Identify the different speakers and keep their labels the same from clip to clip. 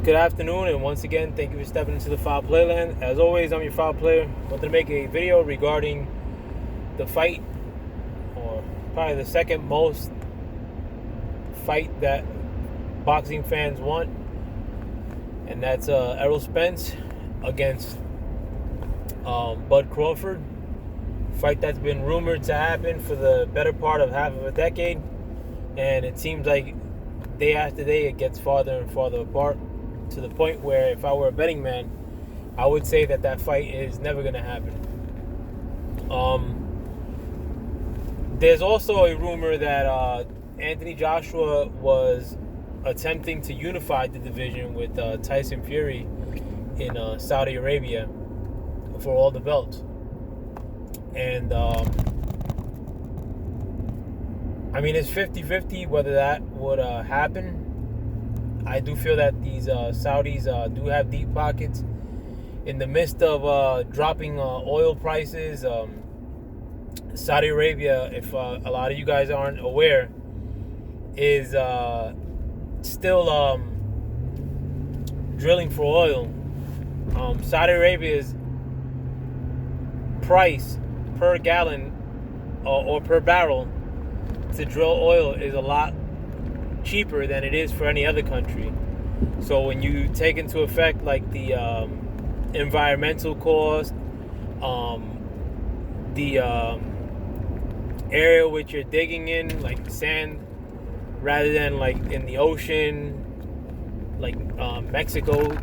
Speaker 1: Good afternoon, and once again, thank you for stepping into the Foul Playland. As always, I'm your Foul Player. I wanted to make a video regarding the fight, or probably the second most fight that boxing fans want, and that's Errol Spence against Bud Crawford. Fight that's been rumored to happen for the better part of half of a decade, and it seems like day after day it gets farther and farther apart, to the point where if I were a betting man, I would say that fight is never going to happen. There's also a rumor that Anthony Joshua was attempting to unify the division with Tyson Fury in Saudi Arabia for all the belts. And I mean, it's 50-50 whether that would happen. I do feel that these Saudis do have deep pockets. In the midst of dropping oil prices, Saudi Arabia, if a lot of you guys aren't aware, is still drilling for oil. Saudi Arabia's price per gallon or per barrel to drill oil is a lot cheaper than it is for any other country. So when you take into effect like the environmental cost, the area which you're digging in, like sand, rather than like in the ocean, like Mexico,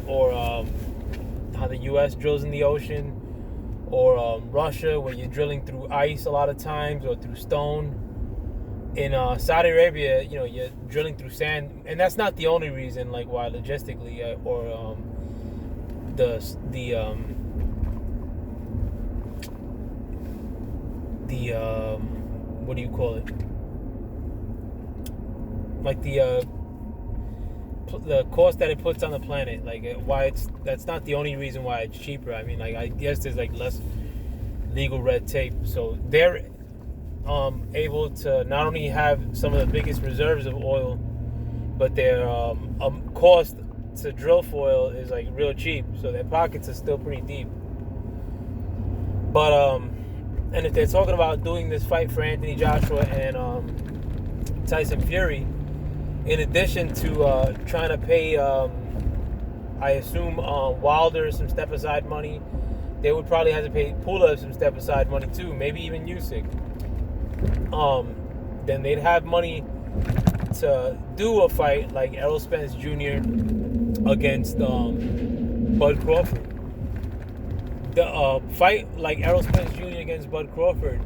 Speaker 1: or how the U.S. drills in the ocean, or Russia, where you're drilling through ice a lot of times, or through stone. In Saudi Arabia, you're drilling through sand, and that's not the only reason, like why logistically, or the what do you call it? Like the cost that it puts on the planet, like why that's not the only reason why it's cheaper. I mean, like I guess there's like less legal red tape, so they're able to not only have some of the biggest reserves of oil, but their cost to drill for oil is like real cheap, so their pockets are still pretty deep. But and if they're talking about doing this fight for Anthony Joshua and Tyson Fury, in addition to trying to pay, I assume, Wilder some step aside money, they would probably have to pay Pulev some step aside money too, maybe even Usyk. Then they'd have money to do a fight like Errol Spence Jr. against Bud Crawford. The fight like Errol Spence Jr. against Bud Crawford,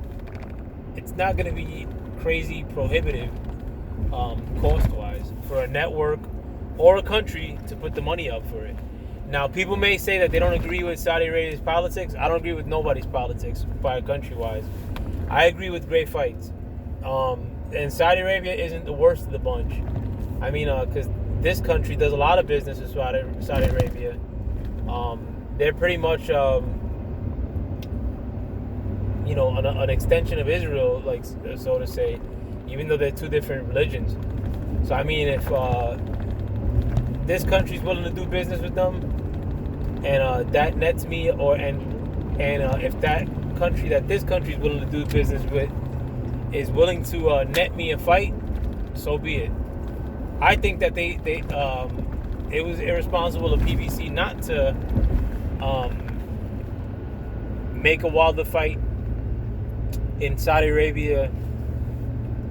Speaker 1: it's not going to be crazy prohibitive cost-wise for a network or a country to put the money up for it. Now, people may say that they don't agree with Saudi Arabia's politics. I don't agree with nobody's politics by country-wise. I agree with great fights. And Saudi Arabia isn't the worst of the bunch. I mean, because this country does a lot of business with Saudi Arabia. They're pretty much, an extension of Israel, like so to say, even though they're two different religions. So, I mean, if this country's willing to do business with them, and that nets me, and if that country that this country is willing to do business with is willing to net me a fight, so be it. I think that it was irresponsible of PBC not to make a Wilder fight in Saudi Arabia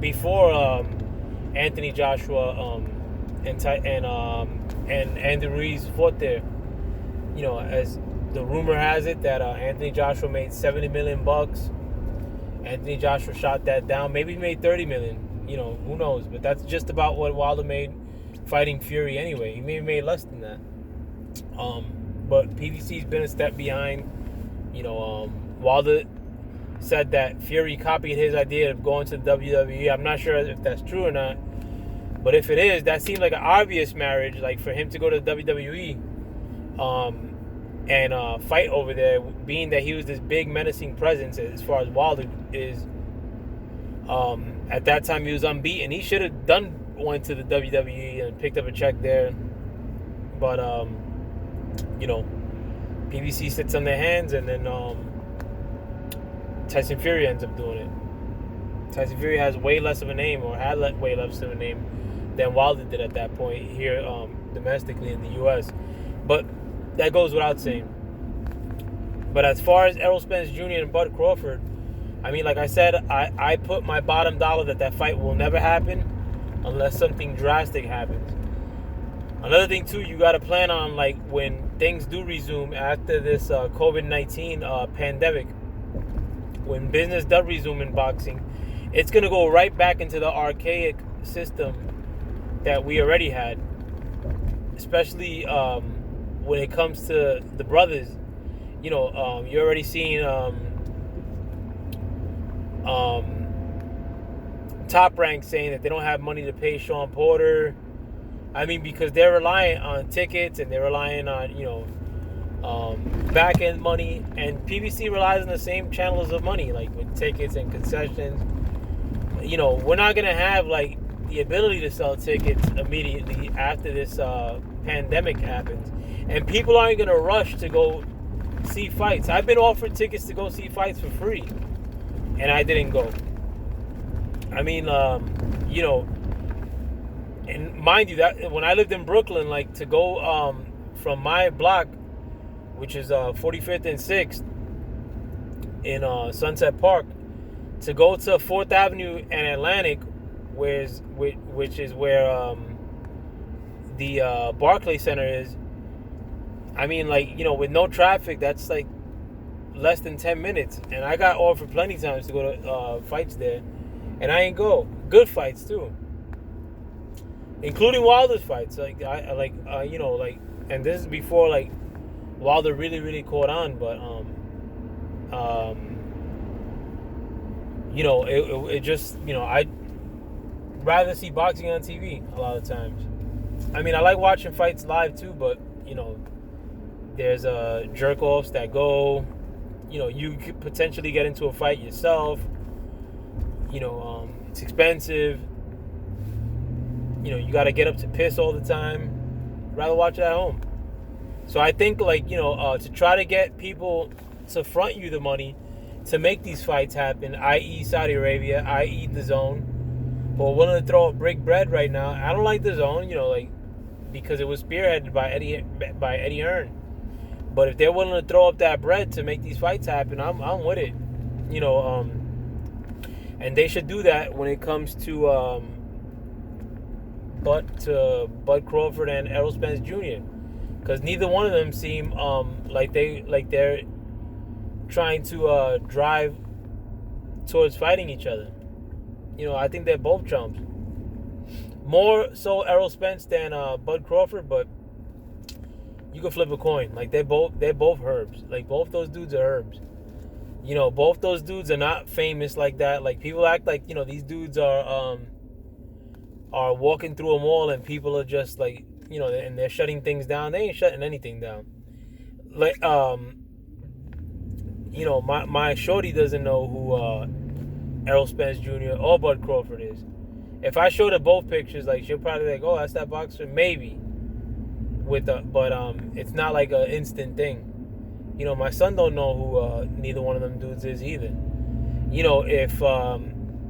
Speaker 1: before Anthony Joshua and Andy Ruiz fought there. As the rumor has it that Anthony Joshua made $70 million. Anthony Joshua shot that down. Maybe he made $30 million. Who knows? But that's just about what Wilder made fighting Fury anyway. He may have made less than that. But PBC's been a step behind. Wilder said that Fury copied his idea of going to the WWE. I'm not sure if that's true or not. But if it is, that seems like an obvious marriage, like for him to go to the WWE. And fight over there, being that he was this big menacing presence as far as Wilder is. At that time, he was unbeaten. He should have went to the WWE and picked up a check there. But you know, PBC sits on their hands, and then Tyson Fury ends up doing it. Tyson Fury has way less of a name, or had way less of a name than Wilder did at that point here domestically in the U.S. But that goes without saying. But as far as Errol Spence Jr. and Bud Crawford, I mean, like I said, I put my bottom dollar that fight will never happen unless something drastic happens. Another thing, too, you got to plan on, like, when things do resume after this COVID-19 pandemic, when business does resume in boxing, it's going to go right back into the archaic system that we already had, especially when it comes to the brothers. You know, you're already seeing Top Rank saying that they don't have money to pay Sean Porter. I mean, because they're relying on tickets, and they're relying on, you know, back end money, and PBC relies on the same channels of money, like with tickets and concessions. You know, we're not gonna have like the ability to sell tickets immediately after this pandemic happens, and people aren't gonna rush to go see fights. I've been offered tickets to go see fights for free, and I didn't go. I mean, you know, and mind you, that when I lived in Brooklyn, like, to go from my block, which is 45th and 6th in Sunset Park, to go to 4th Avenue and Atlantic, which is where the Barclays Center is. I mean, like, you know, with no traffic, that's like less than 10 minutes. And I got offered plenty of times to go to fights there, and I ain't go. Good fights too, including Wilder's fights. Like, you know, like, and this is before like Wilder really caught on. But you know, it just, you know, I'd rather see boxing on TV a lot of times. I mean, I like watching fights live too, but, you know, there's jerk-offs that go. You know, you could potentially get into a fight yourself. You know, it's expensive. You know, you got to get up to piss all the time. Rather watch it at home. So I think, like, you know, to try to get people to front you the money to make these fights happen, i.e. Saudi Arabia, i.e. DAZN, who are willing to throw up big bread right now. I don't like DAZN, you know, like, because it was spearheaded by Eddie Hearn. But if they're willing to throw up that bread to make these fights happen, I'm with it. You know, and they should do that when it comes to Bud Crawford and Errol Spence Jr. Because neither one of them seem like they're trying to drive towards fighting each other. You know, I think they're both chumps. More so Errol Spence than Bud Crawford, but you can flip a coin. Like, they're both herbs. Like, both those dudes are herbs. You know, both those dudes are not famous like that. Like, people act like, you know, these dudes are walking through a mall and people are just like, you know, and they're shutting things down. They ain't shutting anything down. Like, you know, my shorty doesn't know who Errol Spence Jr. or Bud Crawford is. If I showed her both pictures, like, she'll probably be like, oh, that's that boxer, maybe. But it's not like an instant thing. You know, my son don't know who neither one of them dudes is either. You know, if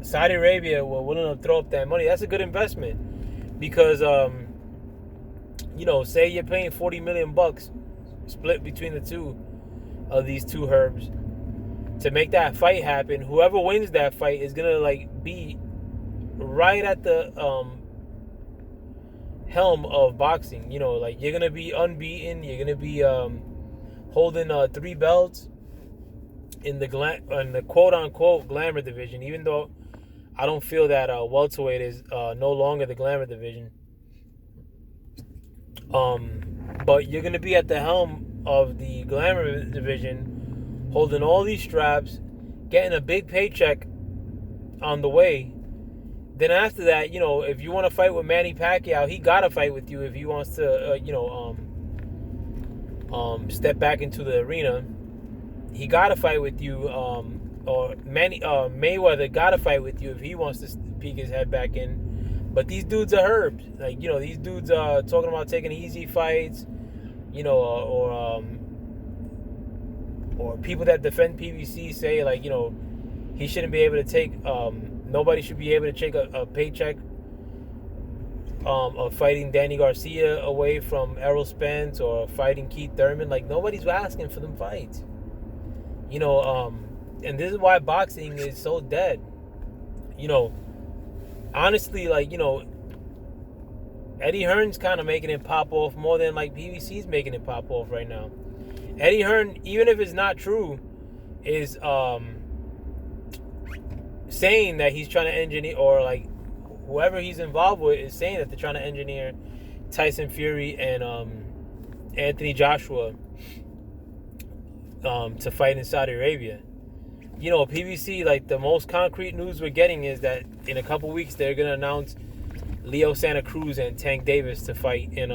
Speaker 1: Saudi Arabia were willing to throw up that money, that's a good investment, because you know, say you're paying $40 million split between the two of these two herbs to make that fight happen. Whoever wins that fight is gonna, like, be right at the helm of boxing. You know, like, you're gonna be unbeaten. You're gonna be holding 3 belts in the quote unquote glamour division, even though I don't feel that welterweight is no longer the glamour division. But you're gonna be at the helm of the glamour division, holding all these straps, getting a big paycheck on the way. Then after that, you know, if you want to fight with Manny Pacquiao, he gotta fight with you if he wants to, you know, step back into the arena. He gotta fight with you, or Mayweather gotta fight with you if he wants to peek his head back in. But these dudes are herbs. Like, these dudes are talking about taking easy fights, or people that defend PBC say, like, he shouldn't be able to take, nobody should be able to take a paycheck of fighting Danny Garcia away from Errol Spence or fighting Keith Thurman. Like, nobody's asking for them fights. And this is why boxing is so dead. Honestly, like, Eddie Hearn's kind of making it pop off more than, like, PBC's making it pop off right now. Eddie Hearn, even if it's not true, is saying that he's trying to engineer, or, like, whoever he's involved with is saying that they're trying to engineer Tyson Fury and Anthony Joshua to fight in Saudi Arabia. PBC, like, the most concrete news we're getting is that in a couple weeks they're going to announce Leo Santa Cruz and Tank Davis to fight in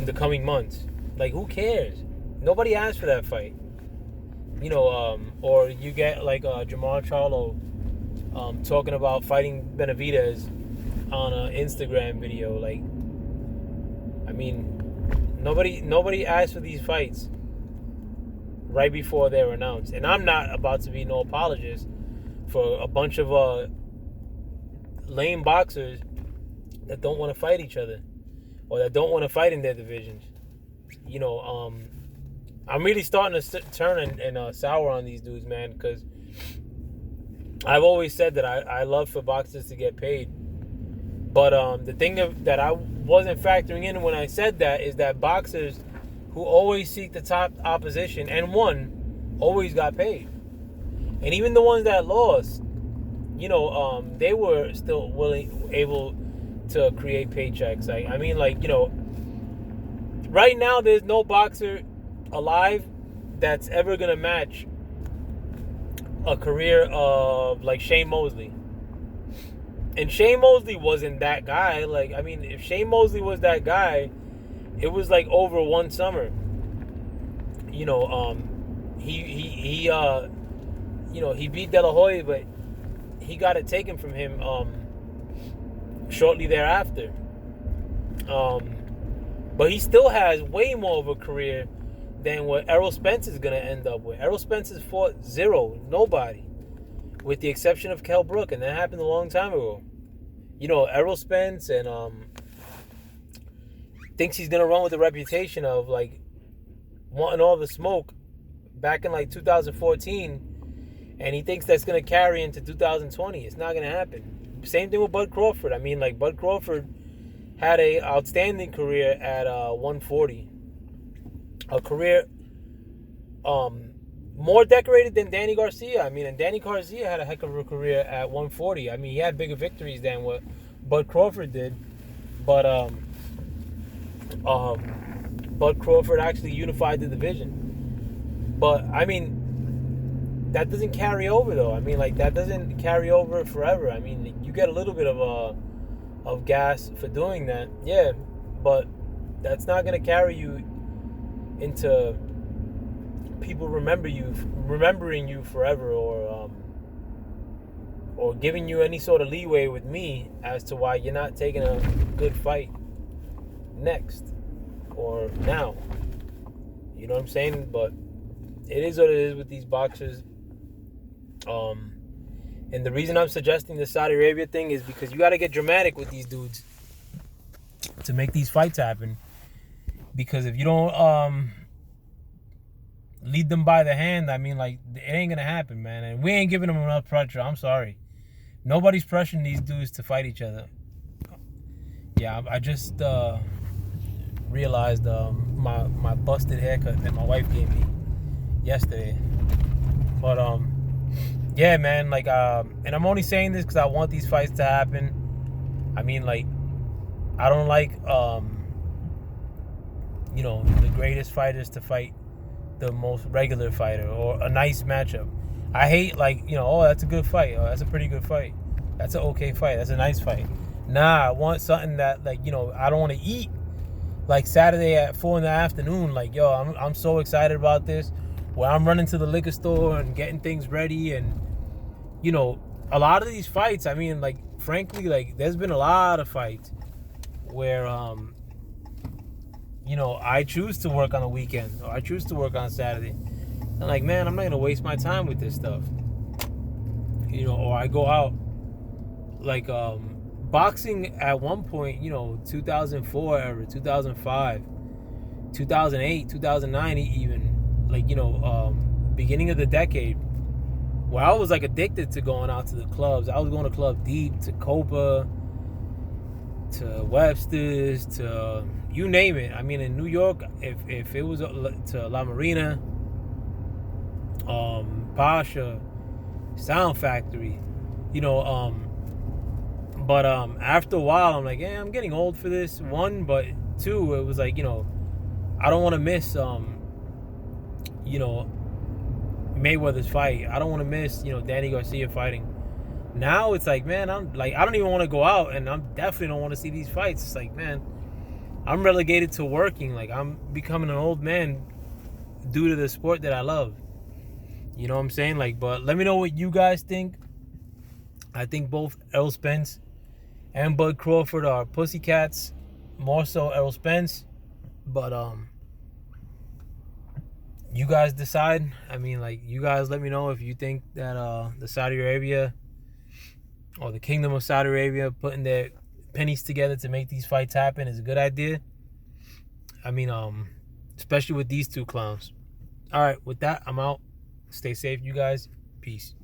Speaker 1: the coming months. Like, who cares? Nobody asked for that fight. Or you get, like, Jamal Charlo talking about fighting Benavidez on an Instagram video. Like, I mean, nobody asked for these fights right before they were announced. And I'm not about to be no apologist for a bunch of lame boxers that don't want to fight each other, or that don't want to fight in their divisions. I'm really starting to turn and sour on these dudes, man, because I've always said that I love for boxers to get paid. But the thing that I wasn't factoring in when I said that is that boxers who always seek the top opposition and won always got paid. And even the ones that lost, they were still able to create paychecks. I mean, like, right now there's no boxer alive that's ever going to match a career of, like, Shane Mosley. And Shane Mosley wasn't that guy. Like, I mean, if Shane Mosley was that guy, it was like over one summer. He beat De La Hoya, but he got it taken from him shortly thereafter. But he still has way more of a career than what Errol Spence is going to end up with. Errol Spence has fought nobody, with the exception of Kell Brook, and that happened a long time ago. Errol Spence and thinks he's going to run with the reputation of, like, wanting all the smoke back in, like, 2014, and he thinks that's going to carry into 2020. It's not going to happen. Same thing with Bud Crawford. I mean, like, Bud Crawford had a outstanding career at 140. A career more decorated than Danny Garcia. I mean, and Danny Garcia had a heck of a career at 140. I mean, he had bigger victories than what Bud Crawford did. But Bud Crawford actually unified the division. But, I mean, that doesn't carry over, though. I mean, like, that doesn't carry over forever. I mean, you get a little bit of gas for doing that. Yeah, but that's not going to carry you into people remembering you forever, or giving you any sort of leeway with me as to why you're not taking a good fight next or now. You know what I'm saying? But it is what it is with these boxers. And the reason I'm suggesting the Saudi Arabia thing is because you got to get dramatic with these dudes to make these fights happen. Because if you don't lead them by the hand, I mean, like, it ain't gonna happen, man. And we ain't giving them enough pressure. I'm sorry. Nobody's pressuring these dudes to fight each other. Yeah, I just realized my busted haircut that my wife gave me yesterday. But yeah, man, like, and I'm only saying this because I want these fights to happen. I mean, like, I don't like the greatest fighters to fight the most regular fighter or a nice matchup. I hate, like, oh, that's a good fight. Oh, that's a pretty good fight. That's an okay fight. That's a nice fight. Nah, I want something that, like, I don't want to eat, like, Saturday at 4 p.m. Like, yo, I'm so excited about this, where I'm running to the liquor store and getting things ready. And, a lot of these fights, I mean, like, frankly, like, there's been a lot of fights where, I choose to work on a weekend or I choose to work on Saturday. I'm like, man, I'm not gonna waste my time with this stuff. Or I go out. Like, boxing at one point, 2004 era, 2005, 2008, 2009, even, like, beginning of the decade, where I was like addicted to going out to the clubs. I was going to Club Deep, to Copa, to Webster's, to you name it. I mean, in New York, if it was to La Marina, Pasha, Sound Factory, but after a while, I'm like, I'm getting old for this. One, but two, it was like, I don't want to miss, Mayweather's fight. I don't want to miss, Danny Garcia fighting. Now it's like, man, I'm like, I don't even want to go out, and I'm definitely don't want to see these fights. It's like, man, I'm relegated to working. Like, I'm becoming an old man due to the sport that I love. You know what I'm saying? Like, but let me know what you guys think. I think both Errol Spence and Bud Crawford are pussycats. More so Errol Spence. But you guys decide. I mean, like, you guys let me know if you think that the Saudi Arabia or the Kingdom of Saudi Arabia putting their pennies together to make these fights happen is a good idea. I mean, especially with these two clowns. All right, with that, I'm out. Stay safe, you guys. Peace.